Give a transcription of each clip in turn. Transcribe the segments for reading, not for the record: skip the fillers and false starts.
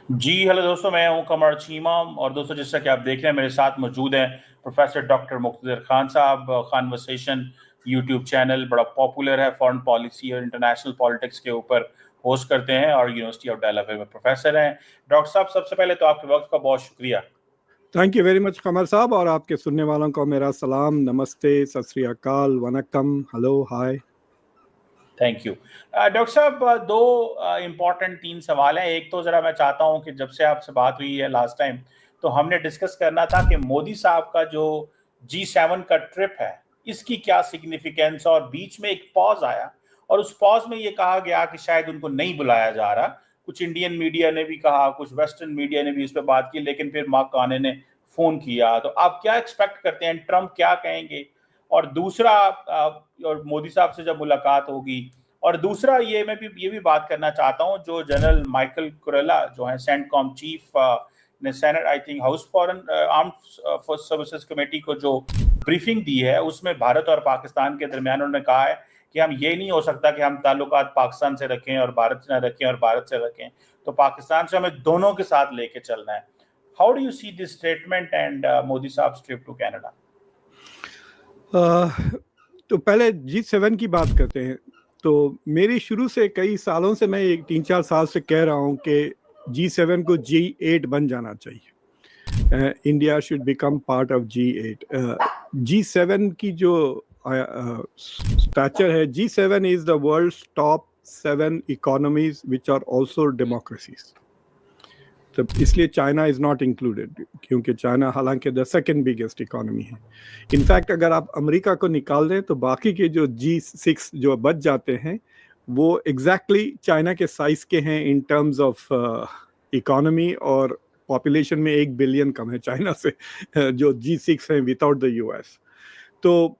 जी hello दोस्तों, मैं हूं कमर चीमा। और दोस्तों, जैसा कि आप देख रहे हैं, मेरे साथ मौजूद हैं प्रोफेसर डॉक्टर मुख्तदिर खान साहब। कॉन्वर्सेशन यूट्यूब चैनल बड़ा पॉपुलर है, फॉरेन पॉलिसी और इंटरनेशनल पॉलिटिक्स के ऊपर होस्ट करते हैं और यूनिवर्सिटी ऑफ डेलावेयर में प्रोफेसर हैं। डॉक्टर साहब, सबसे पहले तो आपके वक्त का बहुत शुक्रिया। थैंक यू वेरी मच कमर साहब, और आपके सुनने वालों को मेरा सलाम, नमस्ते, सत श्री अकाल, वनक्कम, hello, hi. Thank you doctor साहब। दो इम्पॉर्टेंट तीन सवाल हैं। एक तो ज़रा मैं चाहता हूं कि जब से आपसे बात हुई है लास्ट टाइम, तो हमने डिस्कस करना था कि मोदी साहब का जो G7 का ट्रिप है, इसकी क्या सिग्निफिकेंस। और बीच में एक पॉज आया और उस पॉज में ये कहा गया कि शायद उनको नहीं बुलाया जा रहा। कुछ इंडियन मीडिया ने भी कहा, कुछ वेस्टर्न मीडिया ने भी इस पर बात की, लेकिन फिर मार्क कार्ने ने फोन किया। तो आप क्या एक्सपेक्ट करते हैं, ट्रम्प क्या कहेंगे? और दूसरा, और मोदी साहब से जब मुलाकात होगी, और दूसरा ये भी बात करना चाहता हूं, जो जनरल माइकल कुरेला जो है सेंटकॉम चीफ ने senate, I think house foreign armed force services committee को जो ब्रीफिंग दी है, उसमें भारत और पाकिस्तान के दरमियान उन्होंने कहा है कि हम ये नहीं हो सकता कि हम ताल्लुकात पाकिस्तान से रखें और भारत से न रखें और भारत से रखें, तो पाकिस्तान से हमें दोनों के साथ लेके चलना है। How do you see this statement and Modi साहब ट्रिप टू कनाडा? तो पहले G7 की बात करते हैं। तो मेरी शुरू से कई सालों से, मैं एक 3-4 साल से कह रहा हूं कि G7 को G8 बन जाना चाहिए। India should become part of G8। G7 की जो स्टैचर है, G7 is the world's top 7 economies which are also democracies. तो इसलिए चाइना इज नॉट इंक्लूडेड, क्योंकि चाइना हालांकि द सेकेंड बिगेस्ट इकोनॉमी है। इनफैक्ट अगर आप अमेरिका को निकाल दें तो बाकी के जो G6 जो बच जाते हैं, वो एग्जैक्टली चाइना के साइज के हैं इन टर्म्स ऑफ इकोनॉमी, और पॉपुलेशन में 1 बिलियन कम है चाइना से, जो G6 हैं विदाउट द यूएस। तो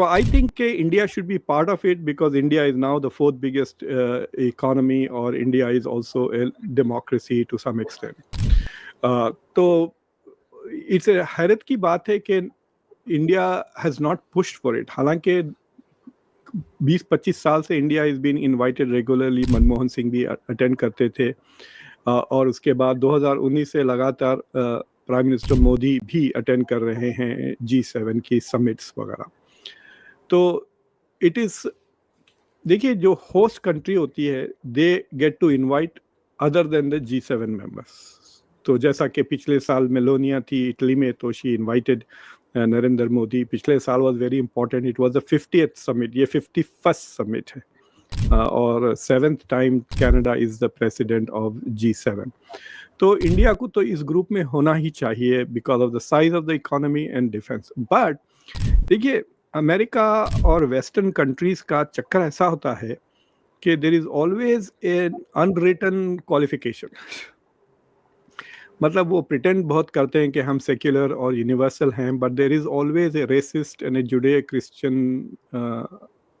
I think India should be part of it, because India is now the fourth biggest economy, or India is also a democracy to some extent. तो it's a हैरत की बात है कि India has not pushed for it. हालांकि 20-25 साल से India is been invited regularly, Manmohan Singh भी अटेंड करते थे, और उसके बाद 2019 से लगातार प्राइम मिनिस्टर मोदी भी अटेंड कर रहे हैं G7 की समिट्स वगैरह। तो इट इज, देखिए, जो होस्ट कंट्री होती है, they get to invite other than the G7 members. तो जैसा कि पिछले साल मेलोनिया थी इटली में, तो शी इनवाइटेड नरेंद्र मोदी। पिछले साल was very important, it was the 50th summit, ये 51st समिट है, और 7th time Canada is the president of G7। तो इंडिया को तो इस ग्रुप में होना ही चाहिए because of the size of the economy and defence. But देखिए, अमेरिका और वेस्टर्न कंट्रीज का चक्कर ऐसा होता है कि there is always an unwritten qualification. मतलब वो प्रिटेंड बहुत करते हैं कि हम सेक्युलर और यूनिवर्सल हैं, but there is always a racist and a Judeo Christian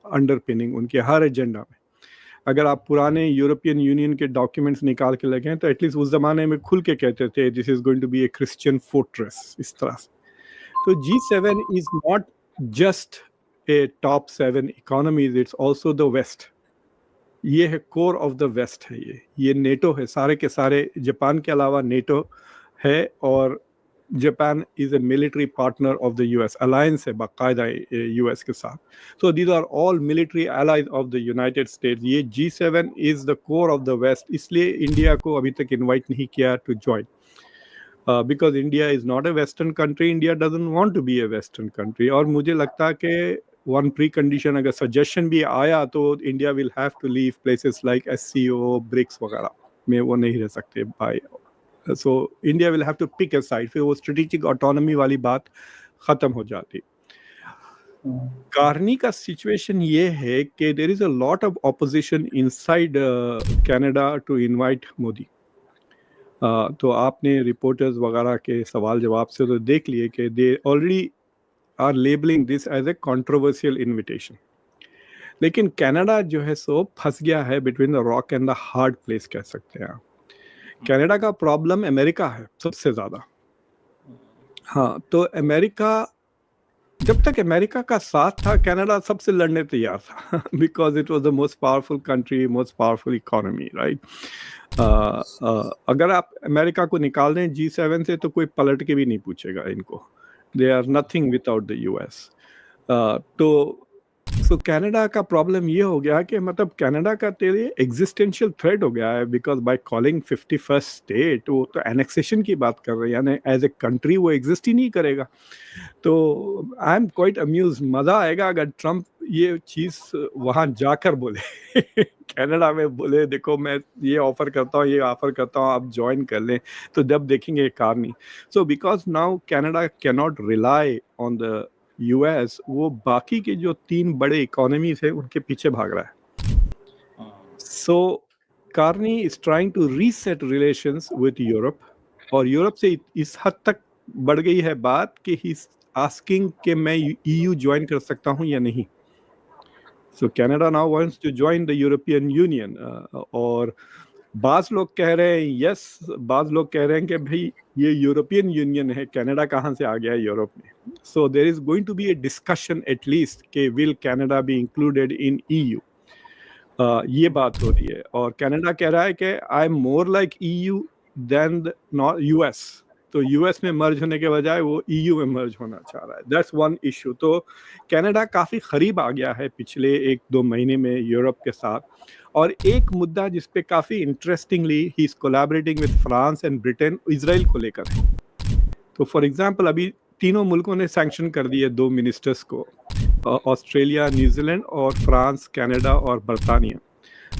underpinning उनके हर एजेंडा में। अगर आप पुराने यूरोपियन यूनियन के डॉक्यूमेंट्स निकाल के लगें, तो एटलीस्ट उस जमाने में खुल के कहते थे this is going to be a Christian fortress, इस तरह से। तो G7 is not just a top 7 economies, it's also the West. ये है कोर ऑफ द वेस्ट है, ये नेटो है, सारे के सारे जापान के अलावा नेटो है, और Japan is a military partner of the US, alliance है बाकायदा यूएस के साथ। So these are all military allies of the United States. ये G7 is the core of the west, इसलिए इंडिया को अभी तक इन्वाइट नहीं किया to join, because India is not a Western country, India doesn't want to be a Western country। और मुझे लगता है कि one precondition, अगर suggestion भी आया, तो India will have to leave places like SCO, BRICS वगैरह में वो नहीं रह सकते भाई। So India will have to pick a side, फिर वो strategic autonomy वाली बात खत्म हो जाती। कार्नी का सिचुएशन ये है कि there is a lot of opposition inside Canada to invite Modi. तो आपने रिपोर्टर्स वगैरह के सवाल जवाब से तो देख लिए कि they already are labelling this as a controversial invitation. लेकिन कनाडा जो है सो फंस गया है between the rock and the hard place, कह सकते हैं आप। कनाडा का प्रॉब्लम अमेरिका है सबसे ज़्यादा। हाँ, तो अमेरिका जब तक अमेरिका का साथ था कनाडा सबसे लड़ने तैयार था because it was the most powerful country, most powerful economy, right. अगर आप अमेरिका को निकाल दें G7 से तो कोई पलट के भी नहीं पूछेगा इनको। They are nothing without the US. तो कनाडा का प्रॉब्लम ये हो गया कि मतलब कनाडा का तेरे एग्जिस्टेंशियल थ्रेट हो गया है because by calling 51st state वो तो एनेक्सेशन की बात कर रहे हैं, यानी एज ए कंट्री वो एग्जिस्ट ही नहीं करेगा। तो आई एम क्वाइट अम्यूज, मजा आएगा अगर ट्रम्प ये चीज वहां जाकर बोले कनाडा में बोले देखो मैं ये ऑफर करता हूँ, ये ऑफर करता हूँ, आप ज्वाइन कर लें, तो जब देखेंगे कार नहीं। So because now Canada can not rely on the US, वो बाकी के जो 3 बड़े इकोनॉमीज है उनके पीछे भाग रहा है। So Carney is trying to reset relations with Europe, और यूरोप से इस हद तक बढ़ गई है बात कि ही आस्किंग कि मैं EU ज्वाइन कर सकता हूं या नहीं। So Canada now wants to join the European Union, और बाज लोग कह रहे हैं यस, बाज लोग कह रहे हैं कि भाई ये यूरोपियन यूनियन है, कनाडा कहाँ से आ गया यूरोप में। So there is going to be a discussion at least कि will Canada be included in EU, ये बात हो रही है। और कनाडा कह रहा है कि I am more like EU then not US, तो US में मर्ज होने के बजाय वो EU में मर्ज होना चाह रहा है। That's one issue. तो कनाडा काफ़ी करीब आ गया है पिछले 1-2 महीने में यूरोप के साथ। और एक मुद्दा जिस पे काफ़ी interestingly he is collaborating with France and Britain, Israel को लेकर है। तो फॉर एग्जांपल अभी तीनों मुल्कों ने सैंक्शन कर दिए 2 मिनिस्टर्स को, ऑस्ट्रेलिया, न्यूजीलैंड और फ्रांस, कनाडा और बरतानिया।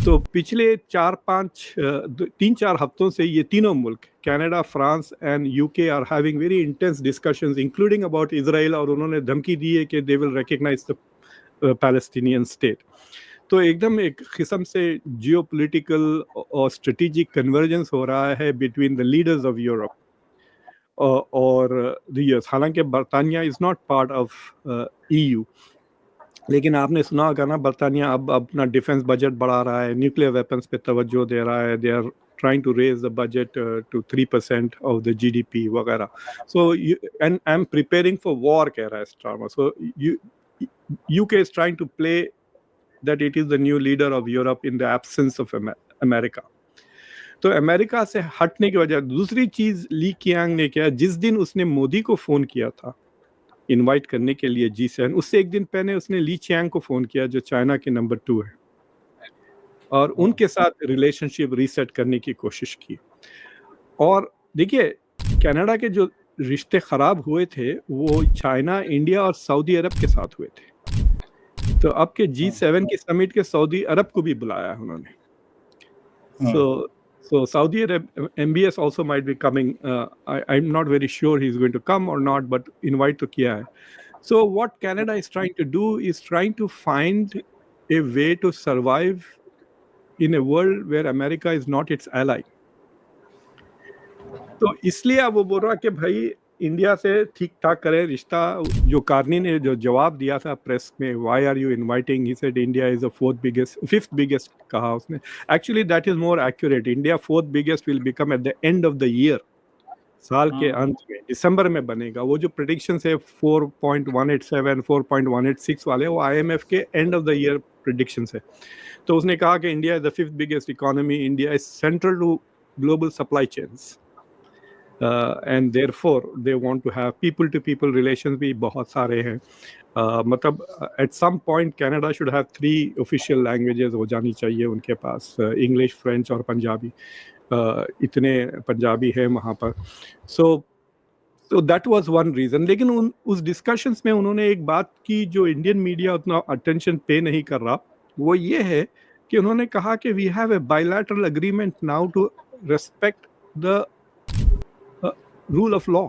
तो पिछले 3-4 हफ्तों से ये तीनों मुल्क Canada, France and UK are having very intense discussions including about Israel, और उन्होंने धमकी दी है कि they will recognise the Palestinian state. तो एकदम एक किस्म से जियोपॉलिटिकल और स्ट्रेटेजिक कन्वर्जेंस हो रहा है between the leaders of Europe और द यूएस। हालांकि बरतानिया is not part of EU, लेकिन आपने सुना होगा ना, बरतानिया अब अपना डिफेंस बजट बढ़ा रहा है, न्यूक्लियर वेपन्स पे तवज्जो दे रहा है, they are trying to raise the budget to 3% of the GDP वगैरह। So and I'm preparing for war कह रहा है Starmer। So UK is trying to play that it is the new leader of Europe in the absence of America। तो America से हटने की वजह दूसरी चीज ली कियांग ने किया, जिस दिन उसने मोदी को फोन किया था इनवाइट करने के लिए G7, उससे एक दिन पहले उसने ली चियांग को फोन किया जो चाइना के नंबर 2 है, और उनके साथ रिलेशनशिप रीसेट करने की कोशिश की। और देखिए कनाडा के जो रिश्ते खराब हुए थे वो चाइना, इंडिया और सऊदी अरब के साथ हुए थे। तो अब के G7 के समिट के सऊदी अरब को भी बुलाया है उन्होंने। So Saudi Arab MBS also might be coming. I'm not very sure he's going to come or not, but invite to kiya hai. So what Canada is trying to do is trying to find a way to survive in a world where America is not its ally. तो इसलिए अब वो बोल रहा कि भाई India से ठीक ठाक करें रिश्ता। जो कार्नी ने जो जवाब दिया था प्रेस में, why are you inviting, he said India is the 5th biggest कहा उसने। Actually that is more accurate. India 4th biggest will become at the end of the year, साल के अंत में दिसंबर में बनेगा। वो जो प्रेडिक्शन है 4.187 4.186 वाले, वो IMF के end of the year prediction है। तो उसने कहा कि India is the 5th biggest economy, India is central to global supply chains, and therefore they want to have people to people relations भी बहुत सारे हैं। मतलब at some point Canada should have 3 official languages हो जानी चाहिए उनके पास, English, French और पंजाबी। इतने पंजाबी हैं वहाँ पर। so that was one reason। लेकिन उस डिस्कशंस में उन्होंने एक बात की जो इंडियन मीडिया उतना अटेंशन पे नहीं कर रहा, वो ये है कि उन्होंने कहा कि we have a bilateral agreement now to respect the rule of law.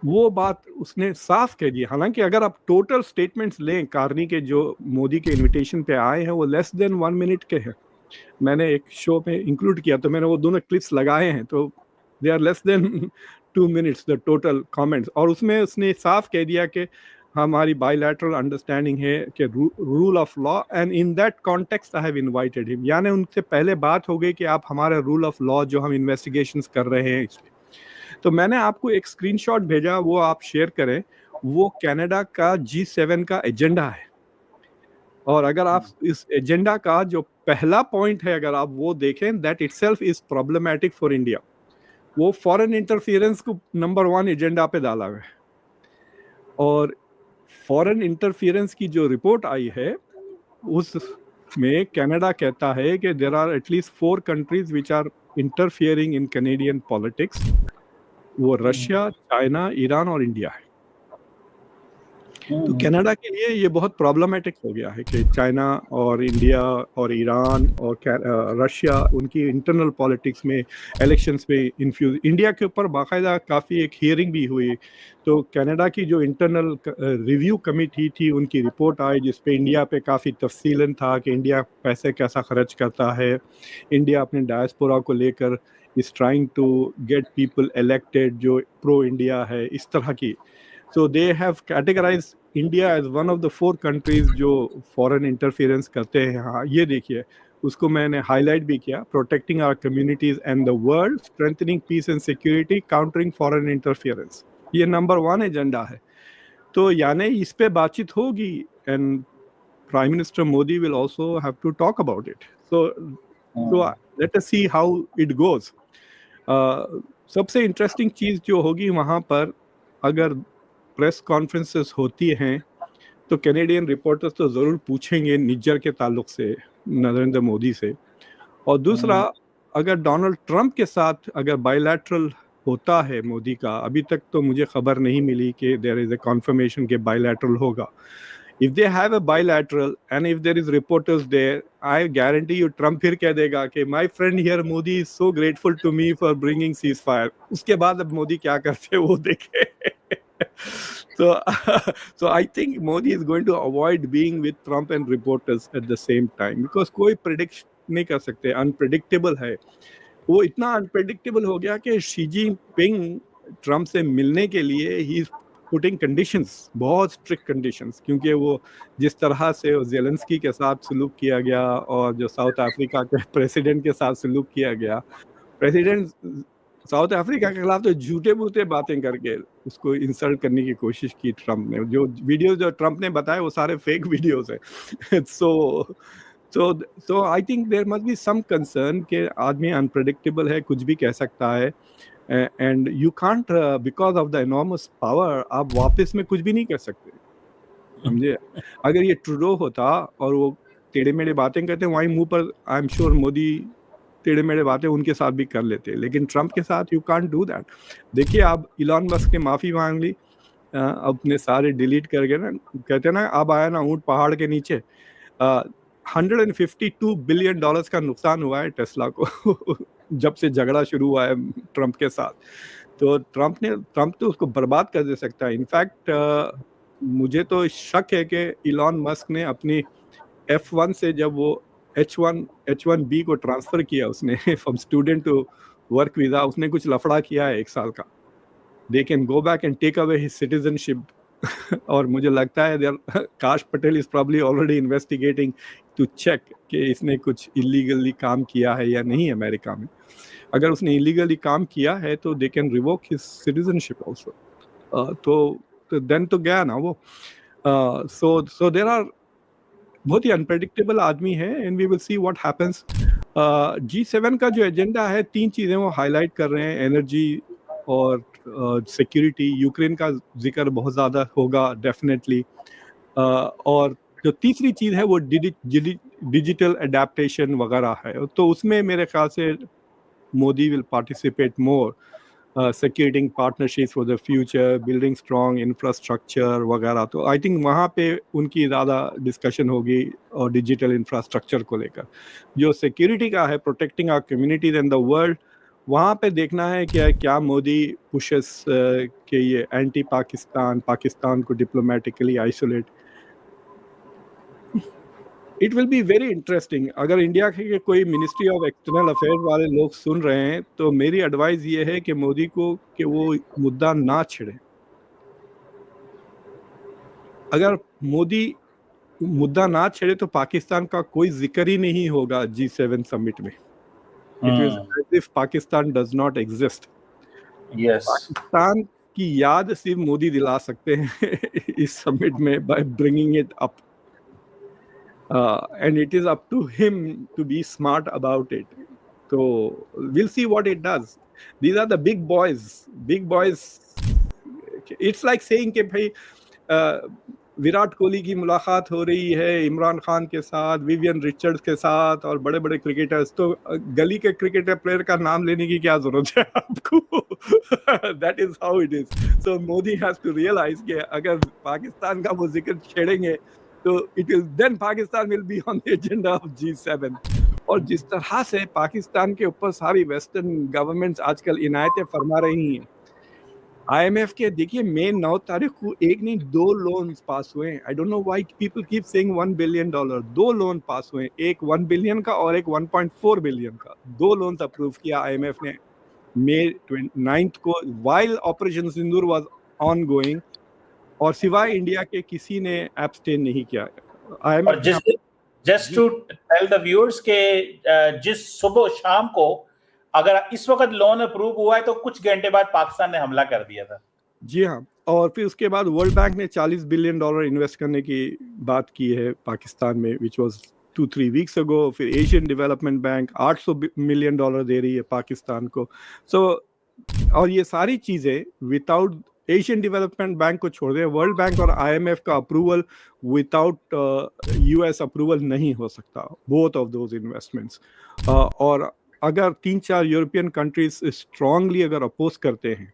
वो बात उसने साफ कह दी। हालांकि अगर आप टोटल स्टेटमेंट्स लें कार्नी के जो मोदी के इनविटेशन पे आए हैं, वो लेस देन 1 मिनट के हैं। मैंने एक शो में इंक्लूड किया तो मैंने वो दोनों क्लिप्स लगाए हैं, तो they are less than 2 minutes the total comments. और उसमें उसने साफ कह दिया कि हमारी बायलैटरल अंडरस्टैंडिंग है कि rule of law, and in that context I have invited him. यानी उनसे पहले बात हो गई कि आप हमारा रूल ऑफ लॉ जो हम इन्वेस्टिगेशंस कर रहे हैं इस पे। तो मैंने आपको एक स्क्रीनशॉट भेजा, वो आप शेयर करें। वो कनाडा का G7 का एजेंडा है। और अगर आप इस एजेंडा का जो पहला पॉइंट है अगर आप वो देखें, that itself is problematic for India. वो फॉरेन इंटरफियरेंस को नंबर 1 एजेंडा पे डाला हुआ है। और फॉरेन इंटरफियरेंस की जो रिपोर्ट आई है उसमें कनाडा कहता है कि there are at least 4 countries which are interfering in Canadian politics. वो रशिया, चाइना, ईरान और इंडिया है। तो कनाडा के लिए ये बहुत प्रॉब्लमेटिक हो गया है कि चाइना और इंडिया और ईरान और रशिया उनकी इंटरनल पॉलिटिक्स में, इलेक्शंस में इन्फ्यूज। इंडिया के ऊपर बाकायदा काफ़ी एक हियरिंग भी हुई। तो कनाडा की जो इंटरनल रिव्यू कमेटी थी उनकी रिपोर्ट आई जिस पे इंडिया पे काफ़ी तफसीलन था कि इंडिया पैसे कैसा खर्च करता है, इंडिया अपने डायस्पोरा को लेकर is trying to get people elected जो प्रो इंडिया है, इस तरह की। So they have categorized India as one of the 4 countries जो foreign interference करते हैं। हाँ, ये देखिए, उसको मैंने हाईलाइट भी किया, protecting our communities and the world, strengthening peace and security, countering foreign interference। ये नंबर 1 एजेंडा है। तो यानी इस पे बातचीत होगी and Prime Minister Modi will also have to talk about it। So let us see how it goes। सबसे interesting चीज़ जो होगी वहाँ पर, अगर प्रेस कॉन्फ्रेंसेस होती हैं तो कैनेडियन रिपोर्टर्स तो ज़रूर पूछेंगे निज्जर के ताल्लुक से नरेंद्र मोदी से। और दूसरा, अगर डोनाल्ड ट्रंप के साथ अगर बायलैटरल होता है मोदी का, अभी तक तो मुझे खबर नहीं मिली कि देयर इज़ अ कन्फर्मेशन के बायलैटरल होगा। If they have a bilateral and if there is reporters there, I guarantee you Trump फिर कह देगा कि my friend here Modi is so grateful to me for bringing ceasefire. उसके बाद अब मोदी क्या करते हैं वो देखे। So I think Modi is going to avoid being with Trump and reporters at the same time because कोई predict नहीं कर सकते, unpredictable है। वो इतना unpredictable हो गया कि शी जिनपिंग ट्रम्प से मिलने के लिए ही is putting conditions, बहुत strict conditions, क्योंकि वो जिस तरह से ज़ेलेंस्की के साथ सलूक किया गया और जो साउथ अफ्रीका के प्रेसिडेंट के साथ सलूक किया गया, प्रेसिडेंट साउथ अफ्रीका के खिलाफ तो झूठे मूठे बातें करके उसको इंसल्ट करने की कोशिश की ट्रंप ने। जो वीडियो जो ट्रंप ने बताए वो सारे फेक वीडियोस हैं। So I think there must be some concern कि आदमी अनप्रेडिक्टेबल है, कुछ भी कह सकता है and you can't because of the enormous power आप वापस में कुछ भी नहीं कर सकते, समझे। अगर ये ट्रूडो होता और वो टेढ़े मेढ़े बातें करते वहीं मुंह पर, आई एम श्योर मोदी टेढ़े मेढ़े बातें उनके साथ भी कर लेते, लेकिन ट्रंप के साथ यू कांट डू दैट। देखिए आप इलॉन मस्क ने माफ़ी मांग ली, अपने सारे डिलीट करके ना, कहते ना अब आया ना ऊँट पहाड़ के नीचे। $152 बिलियन का नुकसान हुआ है टेस्ला को जब से झगड़ा शुरू हुआ है ट्रंप के साथ। तो ट्रंप तो उसको बर्बाद कर दे सकता है। इनफैक्ट मुझे तो शक है कि इलॉन मस्क ने अपनी F1 से जब वो H1B को ट्रांसफर किया उसने from student to work visa, उसने कुछ लफड़ा किया है 1 साल का। They can go back and take away his citizenship. और मुझे लगता है Kash Patel is probably already investigating to check कि इसने कुछ इलीगली काम किया है या नहीं अमेरिका में। अगर उसने इलीगली काम किया है तो they can revoke his citizenship also. तो देन तो गया ना वो। सो देयर आर, बहुत ही अनप्रेडिक्टेबल आदमी है and we will see what happens. G7 का जो एजेंडा है 3 चीज़ें वो हाईलाइट कर रहे हैं, एनर्जी और सिक्योरिटी। यूक्रेन का जिक्र बहुत ज़्यादा होगा डेफिनेटली। और जो तीसरी चीज़ है वो डिजिटल अडेप्टेशन वगैरह है, तो उसमें मेरे ख्याल से Modi will participate more, securing partnerships for the future, building strong infrastructure वगैरह। तो आई थिंक वहाँ पे उनकी ज़्यादा डिस्कशन होगी और डिजिटल इंफ्रास्ट्रक्चर को लेकर। जो सिक्योरिटी का है, protecting our communities and the world, वहाँ पे देखना है क्या मोदी पुशेस के ये एंटी पाकिस्तान को diplomatically isolate. It will be very interesting. अगर इंडिया के कोई मिनिस्ट्री ऑफ एक्सटर्नल अफेयर्स वाले लोग सुन रहे हैं तो मेरी एडवाइस ये है कि मोदी को कि वो मुद्दा ना छेड़े। अगर मोदी मुद्दा ना छेड़े तो पाकिस्तान का कोई जिक्र ही नहीं होगा G7 समिट में। It is as if Pakistan does not exist. Yes. Pakistan की याद सिर्फ मोदी दिला सकते हैं इस समिट में by bringing it up, and it is up to him to be smart about it. तो we'll see what it does. These are the big boys. Big boys. It's like saying कि भाई विराट कोहली की मुलाकात हो रही है इमरान खान के साथ, विवियन रिचर्ड्स के साथ और बड़े बड़े क्रिकेटर्स, तो गली के क्रिकेटर प्लेयर का नाम लेने की क्या जरूरत है आपको? That is how it is. So Modi has to realise कि अगर पाकिस्तान का वो जिक्र छेड़ेंगे तो it will then Pakistan will be on the agenda of G7. और जिस तरह से पाकिस्तान के ऊपर सारी वेस्टर्न गवर्नमेंट्स आजकल इनायतें फरमा रही हैं, IMF के देखिए मई 9 तारीख को एक नहीं 2 लोन्स पास हुए. आई don't know why people keep saying $1 billion. 2 loan pass हुए, एक 1 बिलियन का और एक 1.4 बिलियन का. 2 लोन्स अप्रूव किया IMF ने मई 9 को, while operation Sindoor was ongoing, और सिवाय इंडिया के किसी ने एब्सटेन नहीं किया. IMF just to tell the viewers के जिस सुबह शाम को अगर इस वक्त लोन अप्रूव हुआ है तो कुछ घंटे बाद पाकिस्तान ने हमला कर दिया था. जी हाँ, और फिर उसके बाद वर्ल्ड बैंक ने $40 बिलियन इन्वेस्ट करने की बात की है पाकिस्तान में, विच वाज 2-3 वीक्स अगो. फिर एशियन डेवलपमेंट बैंक $800 मिलियन दे रही है पाकिस्तान को. सो और ये सारी चीजें विदाउट एशियन डेवलपमेंट बैंक को छोड़ दे, वर्ल्ड बैंक और IMF का अप्रूवल, विदाउट US अप्रूवल नहीं हो सकता, बोथ ऑफ दोज इन्वेस्टमेंट्स. और अगर 3-4 यूरोपियन कंट्रीज स्ट्रांगली अगर अपोज करते हैं,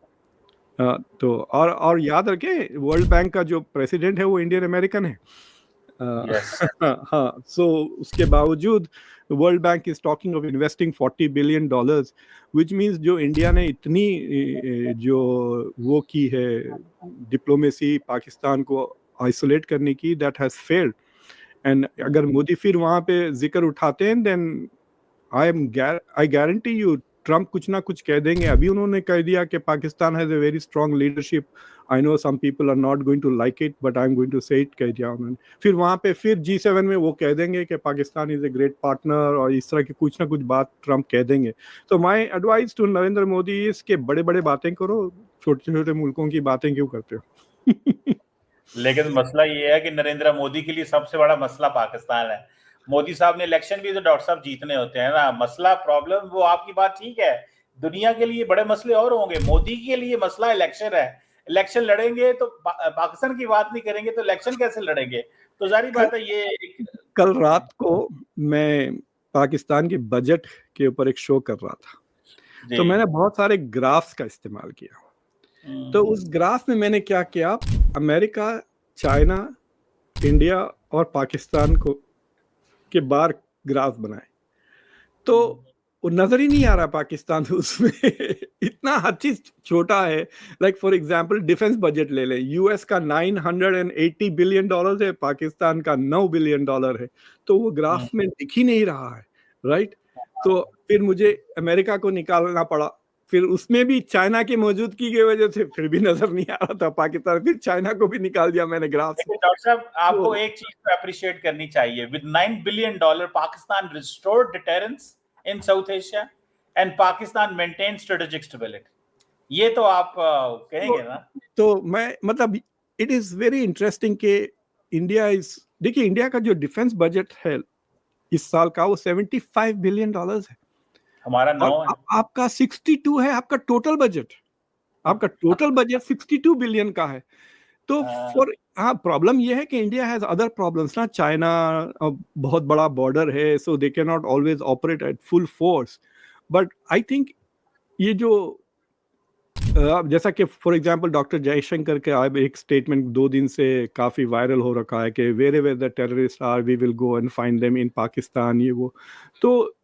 तो और याद रखें वर्ल्ड बैंक का जो प्रेसिडेंट है वो इंडियन अमेरिकन है. हाँ, सो उसके बावजूद world bank is talking of investing $40 billion, which means जो इंडिया ने इतनी जो वो की है डिप्लोमेसी पाकिस्तान को आइसोलेट करने की, दैट हैज फेल्ड. एंड अगर मोदी फिर वहाँ पे जिक्र उठाते हैं, then I guarantee you Trump कुछ ना कुछ कह देंगे. अभी उन्होंने कह दिया कि Pakistan has a very strong leadership. I know some people are not going to like it, but I am going to say it, कह दिया उन्होंने. फिर वहाँ पे फिर G7 में वो कह देंगे कि Pakistan is a great partner, और इस तरह की कुछ ना कुछ बात ट्रम्प कह देंगे. तो my advice to Narendra Modi is के बड़े बड़े बातें करो, छोटे छोटे मुल्कों की बातें क्यों करते हो? लेकिन मसला ये है कि नरेंद्र मोदी के लिए सबसे बड़ा मसला पाकिस्तान है. मोदी साहब ने इलेक्शन भी तो डॉक्टर साहब जीतने होते हैं ना. मसला प्रॉब्लम वो आपकी बात ठीक है, दुनिया के लिए बड़े मसले और होंगे, मोदी के लिए मसला इलेक्शन है. इलेक्शन लड़ेंगे तो पाकिस्तान की बात नहीं करेंगे तो इलेक्शन कैसे लड़ेंगे? तो जारी बात है ये. कल रात को मैं पाकिस्तान के बजट के ऊपर एक शो कर रहा था, तो मैंने बहुत सारे ग्राफ्स का इस्तेमाल किया. तो उस ग्राफ में मैंने क्या किया, अमेरिका, चाइना, इंडिया और पाकिस्तान को के बार ग्राफ बनाए, तो वो नजर ही नहीं आ रहा पाकिस्तान उसमें. इतना हर चीज छोटा है. Like for example defence budget ले लें, US का $980 बिलियन है, पाकिस्तान का $9 बिलियन है. तो वो ग्राफ में दिख ही नहीं रहा है, राइट? तो फिर मुझे अमेरिका को निकालना पड़ा, फिर उसमें भी चाइना की मौजूदगी की वजह से फिर भी नजर नहीं आ रहा था पाकिस्तान, फिर चाइना को भी निकाल दिया मैंने ग्राफ से. डॉक्टर साहब आपको एक चीज को अप्रिशिएट करनी चाहिए. With $9 billion Pakistan restored deterrence in South Asia and Pakistan maintained strategic stability. ये तो आप कहेंगे ना? तो मैं मतलब it is very interesting कि इंडिया इज, देखिए इंडिया का जो डिफेंस बजट है इस साल का वो $75 बिलियन है. हमारा 9 है. आपका 62 है. आपका टोटल बजट 62 बिलियन का है. तो प्रॉब्लम ये है कि इंडिया हैज अदर प्रॉब्लम्स ना. चाइना बहुत बड़ा बॉर्डर है, so they can not always operate at full force. But I think ये जो जैसा कि फॉर एग्जांपल डॉक्टर जयशंकर के एक स्टेटमेंट 2 दिन से काफी वायरल हो रखा है कि wherever the terrorist are we will go and find them in Pakistan, ये वो. तो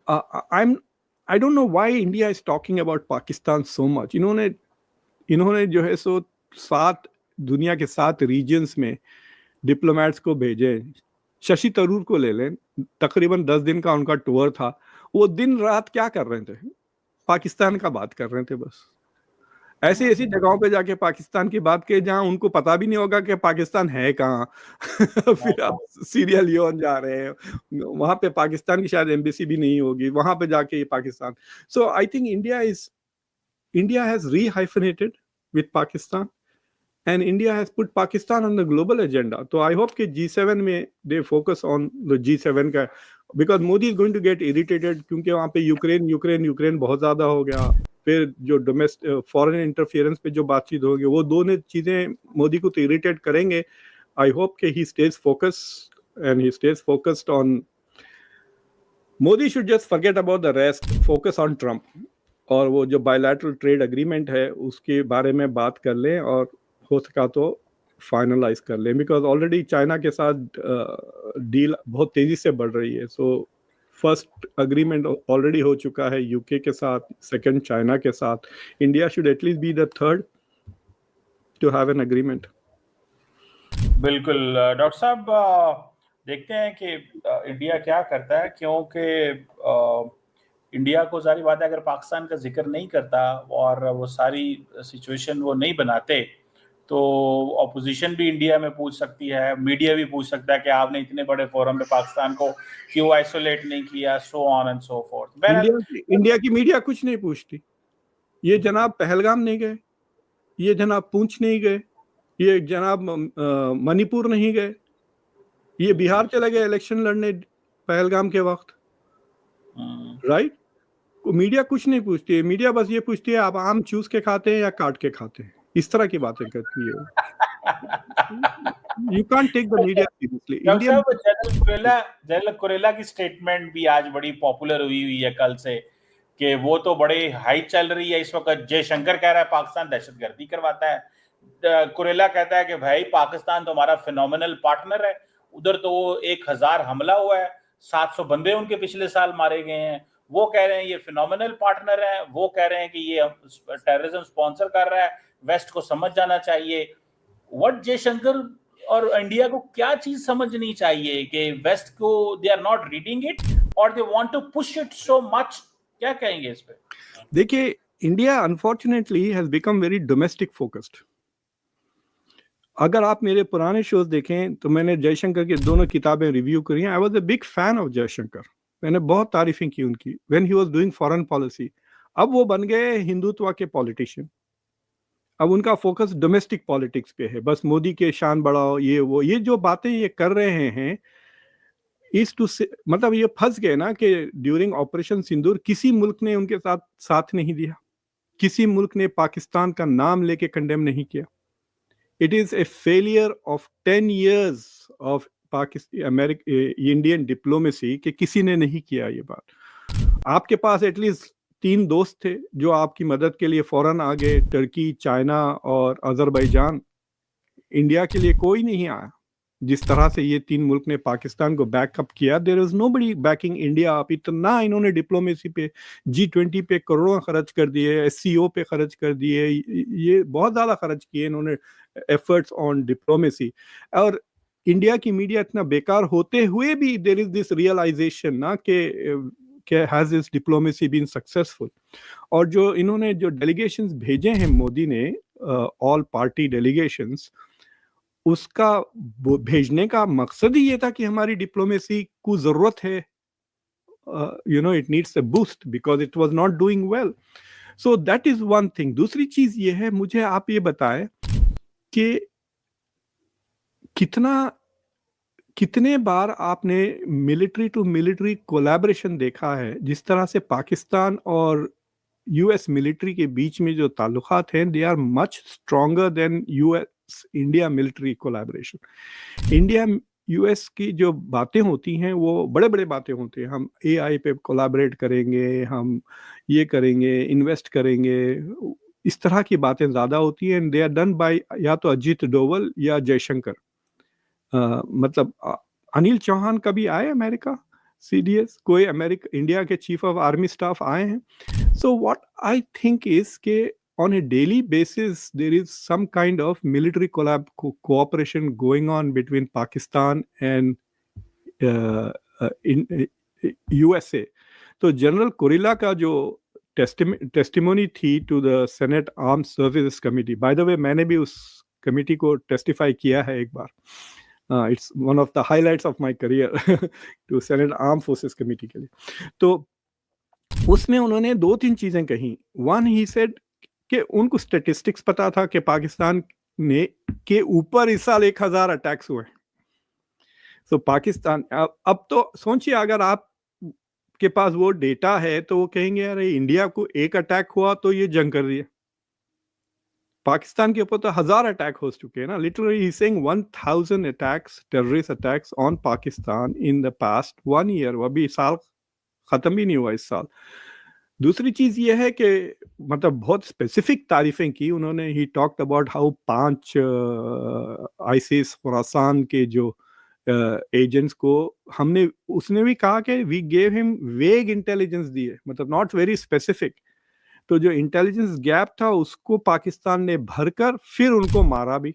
I don't know why India is talking about Pakistan so much. इन्होंने जो है सो 7 दुनिया के 7 रीजन्स में डिप्लोमेट्स को भेजे. शशि थरूर को ले लें, तकरीबन 10 दिन का उनका टूर था. वो दिन रात क्या कर रहे थे? पाकिस्तान का बात कर रहे थे बस. ऐसी जगहों पे जाके पाकिस्तान की बात किए जहां उनको पता भी नहीं होगा कि पाकिस्तान है कहाँ. फिर आप सीरिया लियोन जा रहे हैं, वहां पे पाकिस्तान की शायद एम्बेसी भी नहीं होगी, वहां पे जाके ये Pakistan. So I think India has rehyphenated with Pakistan, and India has put Pakistan on the global agenda. So I hope कि G7 में they focus on the G7 का, because Modi is going to get irritated क्योंकि वहाँ पे Ukraine बहुत ज़्यादा हो गया. फिर जो डोमेस्टिक फॉरेन इंटरफेरेंस पे जो बातचीत होगी, वो दोनों चीज़ें मोदी को तो इरिटेट करेंगे. I hope कि he stays focused and he stays focused on. Modi should just forget about the rest, focus on Trump. और वो जो बायलैटरल ट्रेड एग्रीमेंट है उसके बारे में बात कर लें और हो सका तो फाइनलाइज कर लें, बिकॉज ऑलरेडी चाइना के साथ डील बहुत तेजी से बढ़ रही है. सो फर्स्ट एग्रीमेंट ऑलरेडी हो चुका है यूके के साथ, सेकंड चाइना के साथ. India should at least be the third to have an agreement. बिल्कुल डॉक्टर साहब, देखते हैं कि इंडिया क्या करता है, क्योंकि इंडिया को जारी बात है अगर पाकिस्तान का जिक्र नहीं करता और वो सारी सिचुएशन वो नहीं बनाते तो ऑपोजिशन भी इंडिया में पूछ सकती है, मीडिया भी पूछ सकता है कि आपने इतने बड़े फोरम में पाकिस्तान को क्यों आइसोलेट नहीं किया, so on and so fourth. India की मीडिया कुछ नहीं पूछती. ये जनाब पहलगाम नहीं गए, ये जनाब पूंछ नहीं गए, ये जनाब मणिपुर नहीं गए, ये बिहार चले गए इलेक्शन लड़ने पहलगाम के वक्त, राइट? मीडिया कुछ नहीं पूछती है. मीडिया बस ये पूछती है आप आम चूस के खाते हैं या काट के खाते हैं. इस तरह की बातें करती है. You can't take the media seriously. General Kurilla की स्टेटमेंट भी आज बड़ी पॉपुलर हुई है कल से, कि वो तो बड़े हाई चल रही है इस वक्त. जयशंकर कह रहा है पाकिस्तान दहशतगर्दी करवाता है. कुरेला कहता है कि भाई पाकिस्तान तो हमारा फिनोमिनल पार्टनर है. उधर तो 1000 हमला हुआ है, 700 बंदे उनके पिछले साल मारे गए हैं. वो कह रहे हैं ये फिनोमिनल पार्टनर है. वो कह रहे हैं कि ये टेररिज्म स्पॉन्सर कर रहा है, वेस्ट को समझ जाना चाहिए. व्हाट जयशंकर और इंडिया को क्या चीज समझनी चाहिए कि वेस्ट को they are not reading it और they want to push it so much? क्या कहेंगे इस पे? देखिए, India unfortunately has become very domestic focused. अगर आप मेरे पुराने शोज देखें तो मैंने जयशंकर की दोनों किताबें रिव्यू करी हैं. I was a big fan of Jaishankar. मैंने बहुत तारीफें की उनकी when he was doing foreign policy. अब वो बन गए हिंदुत्व के पॉलिटिशियन. अब उनका फोकस डोमेस्टिक पॉलिटिक्स पे है. बस मोदी के शान बढ़ाओ, ये वो, ये जो बातें ये कर रहे हैं इस टू से, मतलब ये फंस गए ना कि ड्यूरिंग ऑपरेशन सिंदूर किसी मुल्क ने उनके साथ नहीं दिया. किसी मुल्क ने पाकिस्तान का नाम लेके कंडेम नहीं किया. It is a failure of 10 years of Indian diplomacy कि किसी ने नहीं किया ये बात. आपके पास एटलीस्ट 3 दोस्त थे जो आपकी मदद के लिए फौरन आ गए, टर्की, चाइना और अजरबैजान. इंडिया के लिए कोई नहीं आया. जिस तरह से ये 3 मुल्क ने पाकिस्तान को बैकअप किया, there is nobody backing India up. इतना इन्होंने डिप्लोमेसी पे, G20 पे करोड़ों खर्च कर दिए, SCO पे खर्च कर दिए, ये बहुत ज़्यादा खर्च किए इन्होंने एफर्ट्स ऑन डिप्लोमेसी. और इंडिया की मीडिया इतना बेकार होते हुए भी देयर इज दिस रियलाइजेशन ना कि has this diplomacy been successful. और जो इन्होंने जो डेलीगेशंस भेजे हैं मोदी ने, ऑल पार्टी डेलीगेशंस, उसका भेजने का मकसद ही ये था कि हमारी डिप्लोमेसी को जरूरत है, it needs a boost because it was not doing well. So that is one thing. दूसरी चीज ये है, मुझे आप ये बताएं कि कितने बार आपने मिलिट्री टू मिलिट्री कोलैबोरेशन देखा है. जिस तरह से पाकिस्तान और यूएस मिलिट्री के बीच में जो ताल्लुकात हैं, they are much stronger than US India military collaboration. India US की जो बातें होती हैं वो बड़े बड़े बातें होती हैं. हम AI पे कोलैबोरेट करेंगे, हम ये करेंगे, इन्वेस्ट करेंगे, इस तरह की बातें ज़्यादा होती हैं. दे आर डन बाय या तो अजीत डोवल या जयशंकर. मतलब अनिल चौहान कभी आए अमेरिका? CDS कोई इंडिया के चीफ ऑफ आर्मी स्टाफ आए हैं? So what I think is के on a daily basis there is some kind of military cooperation going on between Pakistan and USA. तो जनरल कुरेला का जो testimony थी to the Senate arm services committee, by the way मैंने भी उस committee को testify किया है एक बार. It's one of the highlights of my career to Senate arm forces committee के लिए. तो उसमें उन्होंने 2-3 चीजें कही. वन, ही सेड कि उनको स्टेटिस्टिक्स पता था कि पाकिस्तान ने के ऊपर इस साल 1000 अटैक्स हुए। तो पाकिस्तान अब तो सोचिए, अगर आप के पास वो डेटा है तो वो कहेंगे अरे इंडिया को एक अटैक हुआ तो ये जंग कर रही है। पाकिस्तान के ऊपर तो 1000 अटैक हो चुके हैं ना। Literally he saying 1000 attacks, terrorist attacks on Pakistan in the past 1 year. वो अभी साल खत्म ही नहीं हुआ इस साल। दूसरी चीज ये है कि मतलब बहुत स्पेसिफिक तारीफें की उन्होंने। He talked about how 5 ISIS Khorasan के जो एजेंट्स को हमने, उसने भी कहा कि वी गेव हिम वेग इंटेलिजेंस दिए, मतलब नॉट वेरी स्पेसिफिक। तो जो इंटेलिजेंस गैप था उसको पाकिस्तान ने भरकर फिर उनको मारा भी।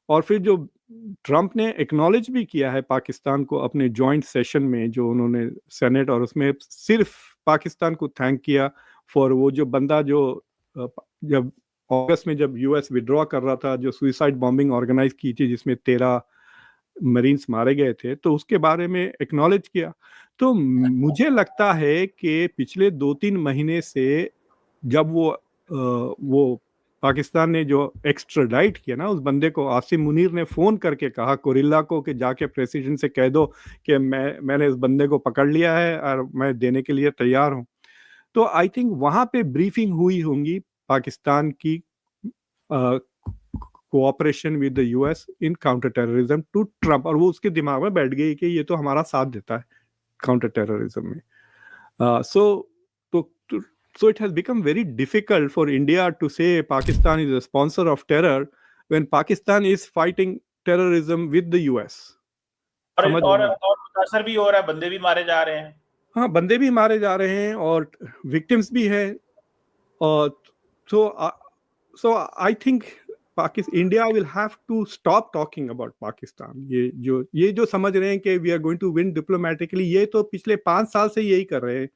और फिर जो ट्रंप ने एक्नॉलेज भी किया है पाकिस्तान को अपने जॉइंट सेशन में, जो उन्होंने सेनेट, और उसमें सिर्फ पाकिस्तान को थैंक किया फॉर वो जो बंदा जो जब अगस्त में जब यूएस विड्रॉ कर रहा था, जो सुइसाइड बॉम्बिंग ऑर्गेनाइज की थी जिसमें 13 मरीन्स मारे गए थे, तो उसके बारे में एक्नॉलेज किया। तो मुझे लगता है कि पिछले 2-3 महीने से जब वो पाकिस्तान ने जो एक्स्ट्राडाइट किया ना उस बंदे को, आसिम मुनीर ने फोन करके कहा कोरिल्ला को कि जाके प्रेसिडेंट से कह दो कि मैंने इस बंदे को पकड़ लिया है और मैं देने के लिए तैयार हूं। तो आई थिंक वहां पे ब्रीफिंग हुई होंगी पाकिस्तान की cooperation with the US in counter terrorism to Trump, और वो उसके दिमाग में बैठ गई कि ये तो हमारा साथ देता है काउंटर टेररिज्म में। So it has become very difficult for India to say Pakistan is a sponsor of terror when Pakistan is fighting terrorism with the US. और मुतासर भी हो रहा है, बंदे भी मारे जा रहे हैं। हाँ, बंदे भी मारे जा रहे हैं और विक्टिम्स भी हैं। और so I think India will have to stop talking about Pakistan. ये जो समझ रहे हैं कि we are going to win diplomatically, ये तो पिछले 5 साल से यही कर रहे हैं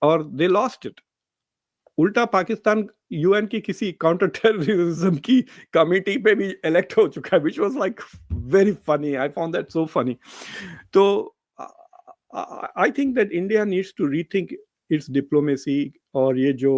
और they lost it. उल्टा पाकिस्तान यूएन की किसी काउंटर टेररिज्म की कमेटी पे भी इलेक्ट हो चुका है, which was like very funny. I found that so funny. तो I think that India needs to rethink its diplomacy. और ये जो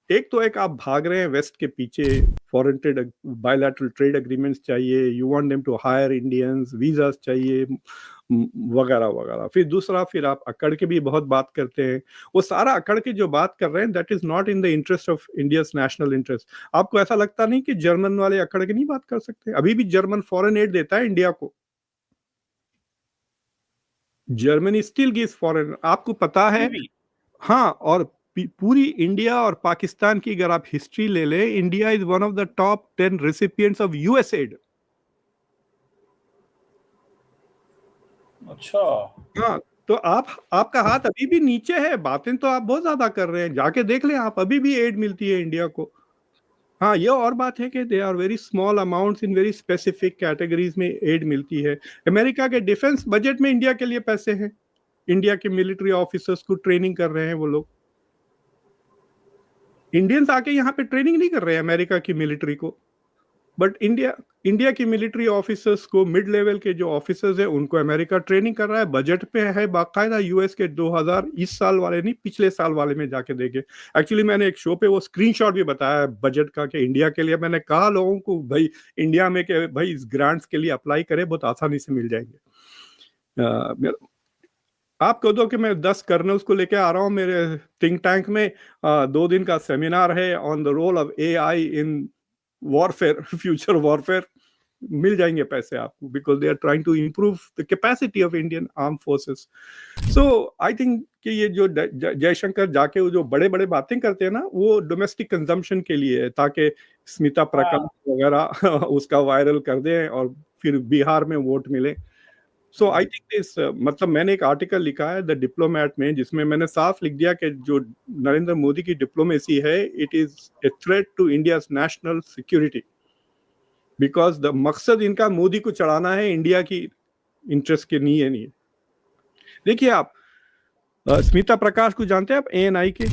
एक आप भाग रहे हैं वेस्ट के पीछे, foreign trade bilateral trade agreements चाहिए, you want them to hire Indians, visas चाहिए वगैरह वगैरह। फिर दूसरा, फिर आप अकड़ के भी बहुत बात करते हैं। वो सारा अकड़ के जो बात कर रहे हैं that is not in the interest of India's national interest. आपको ऐसा लगता नहीं कि जर्मन वाले अकड़ के नहीं बात कर सकते? अभी भी जर्मन फॉरेन एड देता है इंडिया को। जर्मनी स्टिल गिव्स फॉरेन, आपको पता है। हाँ, और पूरी इंडिया और पाकिस्तान की अगर आप हिस्ट्री ले ले, India is one of the top 10 recipients of US add. अच्छा, हाँ, तो आपका हाथ अभी भी नीचे है। बातें तो आप बहुत ज्यादा कर रहे हैं, जाके देख लें आप, अभी भी एड मिलती है इंडिया को। हाँ, ये और बात है कि they are very small amounts in very specific categories में एड मिलती है। अमेरिका के डिफेंस बजट में इंडिया के लिए पैसे हैं। इंडिया के मिलिट्री ऑफिसर्स को ट्रेनिंग कर रहे हैं वो लोग। इंडियंस आके यहाँ पे ट्रेनिंग नहीं कर रहे हैं अमेरिका की मिलिट्री को, बट इंडिया की मिलिट्री ऑफिसर्स को, मिड लेवल के जो ऑफिसर्स हैं उनको अमेरिका ट्रेनिंग कर रहा है। बजट पे है बाकायदा यूएस के 2000 इस साल वाले नहीं, पिछले साल वाले में जाके देखे। एक्चुअली मैंने एक शो पे वो स्क्रीनशॉट भी बताया बजट का कि इंडिया के लिए। मैंने कहा लोगों को भाई इंडिया में कि भाई इस ग्रांट्स के लिए अप्लाई करें, बहुत आसानी से मिल जाएंगे। आप कह दो कि मैं 10 कर्नल्स को लेके आ रहा हूँ मेरे थिंक टैंक में, 2 दिन का सेमिनार है on the role of AI in warfare, future warfare, मिल जाएंगे पैसे आपको, because they are trying to improve the capacity of Indian arm forces. So I think कि ये जो जयशंकर जाके वो जो बड़े बड़े बातें करते हैं ना, वो डोमेस्टिक कंजम्पशन के लिए है, ताकि स्मिता प्रकाश वगैरह उसका वायरल कर दें और फिर बिहार में वोट मिले। सो आई थिंक दिस, मतलब मैंने एक आर्टिकल लिखा है द डिप्लोमैट में, जिसमें मैंने साफ लिख दिया कि जो नरेंद्र मोदी की डिप्लोमेसी है, it is a threat to India's national security, because the मकसद इनका मोदी को चढ़ाना है, इंडिया की इंटरेस्ट के नहीं है। देखिए आप स्मिता प्रकाश को जानते हैं आप, ANI के?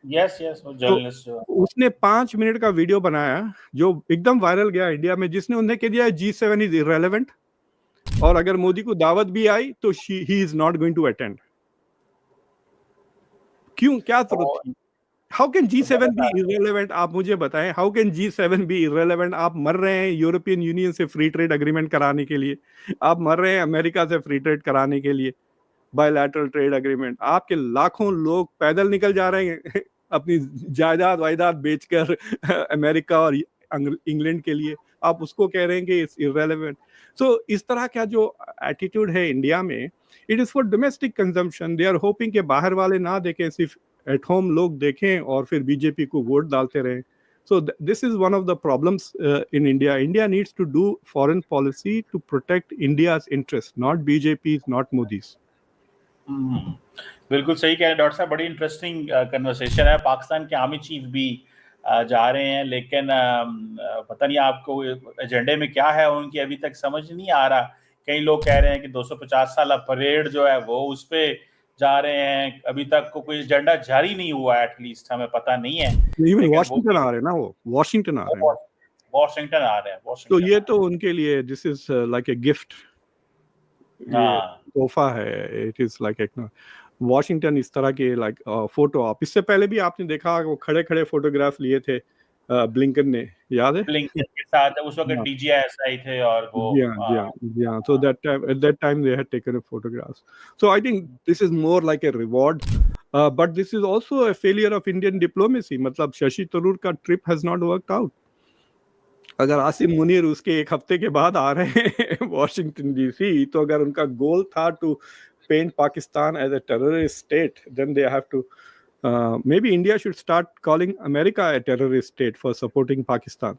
यस, वो जर्नलिस्ट जो उसने 5 मिनट का वीडियो बनाया जो एकदम वायरल गया इंडिया में, जिसने उन्हें कह दिया G7 इज इररेलेवेंट, और अगर मोदी को दावत भी आई तो he is not going to attend. क्यों, क्या जरूरत थी? How can G7 be irrelevant? आप मुझे बताएं, how can G7 be irrelevant? आप मर रहे हैं यूरोपियन यूनियन से फ्री ट्रेड एग्रीमेंट कराने के लिए, आप मर रहे हैं अमेरिका से फ्री ट्रेड कराने के लिए, बायलैटरल ट्रेड एग्रीमेंट। आपके लाखों लोग पैदल निकल जा रहे हैं अपनी जायदाद वायदाद बेचकर अमेरिका और इंग्लैंड के लिए, आप उसको कह रहे हैं कि इट्स इररेलेवेंट। सो इस तरह का जो एटीट्यूड है इंडिया में, it is for domestic consumption. They are hoping कि बाहर वाले ना देखें, सिर्फ एट होम लोग देखें और फिर बीजेपी को वोट डालते रहें। So this is one of the problems in India. India needs to do foreign policy to protect India's interests, not BJP's, not Modi's. बिल्कुल सही कह रहे हैं डॉक्टर साहब, बड़ी इंटरेस्टिंग कन्वर्सेशन है। पाकिस्तान के आर्मी चीफ भी जा रहे हैं, लेकिन पता नहीं आपको एजेंडे में क्या है उनकी, अभी तक समझ नहीं आ रहा। कई लोग कह रहे हैं कि 250 साल परेड जो है वो उस पे जा रहे हैं, अभी तक को कोई एजेंडा जारी नहीं हुआ है, एटलीस्ट हमें पता नहीं है। वॉशिंगटन आ रहे हैं ना, वो वॉशिंगटन आ रहे हैं, वॉशिंगटन आ रहे हैं। तो ये तो उनके लिए this is like a gift, तोहफा है। इट इज लाइक एक वॉशिंगटन इस तरह के लाइक फोटो आप इससे पहले भी आपने देखा, वो खड़े खड़े फोटोग्राफ लिए थे ब्लिंकन ने, याद है? ब्लिंकन के साथ उस वक्त DGI थे और वो yeah. So at that time they had taken a photographs. So I think this is more like a reward, but this is also a failure of Indian diplomacy. मतलब शशि थरूर का trip has not worked out. अगर आसिम मुनीर उसके एक हफ्ते के बाद आ रहे हैं वॉशिंगटन DC, तो अगर उनका गोल था to paint Pakistan as a terrorist state, then they have to maybe India should start calling America a terrorist state for supporting Pakistan.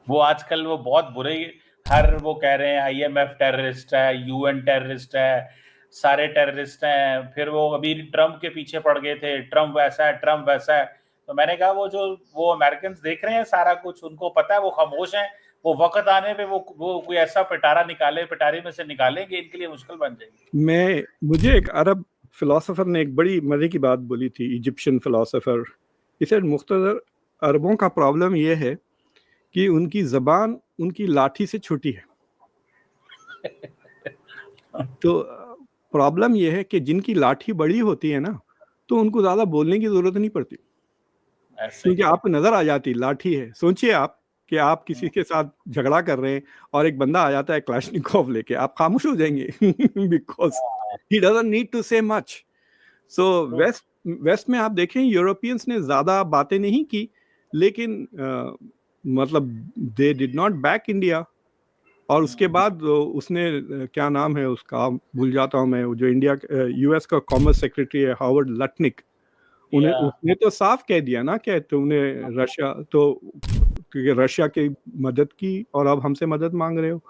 वो आजकल वो बहुत बुरे, हर वो कह रहे हैं IMF टेररिस्ट है, UN टेररिस्ट है, सारे टेररिस्ट हैं। फिर वो अभी ट्रम्प के पीछे पड़ गए थे, ट्रम्प वैसा है, ट्रम्प वैसा है। तो मैंने कहा वो अमेरिकन देख रहे हैं सारा कुछ, उनको पता है, वो खामोश हैं। वो वक्त आने पे वो कोई ऐसा पिटारा निकाले, पिटारे में से निकालेंगे, इनके लिए मुश्किल बन जाएगी। मुझे एक अरब फिलोसोफर ने एक बड़ी मजे की बात बोली थी, इजिप्शियन फिलोसोफर। इसे मुख्तसर अरबों का प्रॉब्लम ये है कि उनकी जबान उनकी लाठी से छोटी है। तो प्रॉब्लम यह है कि जिनकी लाठी बड़ी होती है ना, तो उनको ज्यादा बोलने की जरूरत नहीं पड़ती, क्योंकि आपको नजर आ जाती लाठी है। सोचिए आप कि आप किसी के साथ झगड़ा कर रहे हैं और एक बंदा आ जाता है क्लाशनिकोव लेके, आप खामोश हो जाएंगे because he doesn't need to say much. So west में आप देखें, यूरोपियंस ने ज्यादा बातें नहीं की, लेकिन मतलब they did not back India. और उसके बाद उसने, क्या नाम है उसका, भूल जाता हूं मैं, जो इंडिया US का कॉमर्स सेक्रेटरी है, हावर्ड लटनिक, उसने तो साफ कह दिया ना कि तुमने रशिया, तो क्योंकि रशिया की मदद की और अब हमसे मदद मांग रहे हो।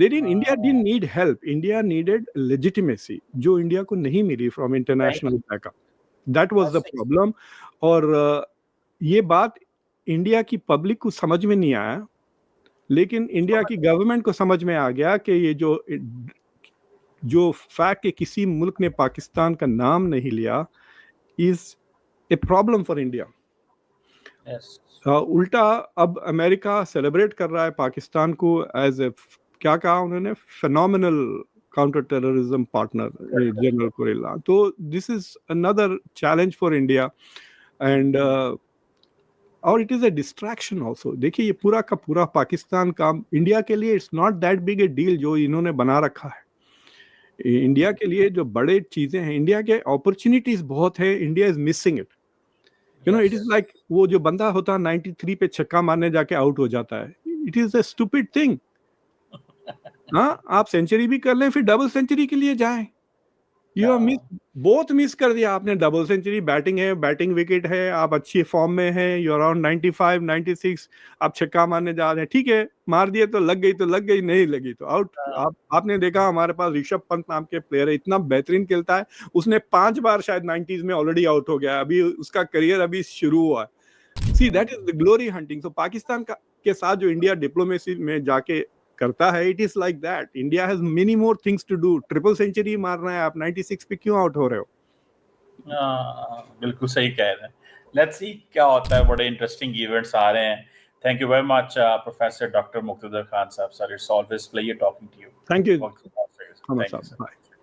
India didn't need help, India needed legitimacy, जो इंडिया को नहीं मिली from international backup. That was the problem. और ये बात इंडिया की पब्लिक को समझ में नहीं आया, लेकिन इंडिया की गवर्नमेंट को समझ में आ गया कि ये जो फैक्ट कि किसी मुल्क ने पाकिस्तान का नाम नहीं लिया is a problem for India. उल्टा अब अमेरिका सेलिब्रेट कर रहा है पाकिस्तान को एज ए, क्या कहा उन्होंने, phenomenal counter terrorism partner, general Kurilla. तो this is another challenge for India and और it is a distraction also. देखिए, ये पूरा का पूरा पाकिस्तान का इंडिया के लिए it's not that big A deal जो इन्होंने बना रखा है। इंडिया के लिए जो बड़े चीजें हैं, इंडिया के अपॉर्चुनिटीज बहुत है, India is missing it. You know, it is like वो जो बंदा होता है 93 पे छक्का मारने जाके आउट हो जाता है, it is a stupid thing. हाँ, आप सेंचुरी भी कर लें, फिर डबल सेंचुरी के लिए जाएं। यू हैव बहुत मिस कर दिया आपने। डबल सेंचुरी, बैटिंग है, बैटिंग विकेट है, आप अच्छी फॉर्म में हैं, यू अराउंड 95 96, आप छक्का मारने जा रहे हैं, ठीक है, मार दिए तो लग गई, नहीं लगी तो आउट। आपने देखा हमारे पास ऋषभ पंत नाम के प्लेयर है, इतना बेहतरीन खेलता है, उसने 5 बार शायद 90s में ऑलरेडी आउट हो गया, अभी उसका करियर अभी शुरू हुआ है। See, that is the glory hunting. तो पाकिस्तान के साथ जो इंडिया डिप्लोमेसी में जाके करता है, it is like that. India has many more things to do. Triple century मारना है, आप 96 पे क्यों आउट हो रहे हो? बिल्कुल सही कह रहे हैं। लेट्स सी क्या होता है, बड़े इंटरेस्टिंग इवेंट्स आ रहे हैं। Thank you very much professor doctor Muqtedar Khan साहब, sir, it's always pleasure talking to you. Thank you.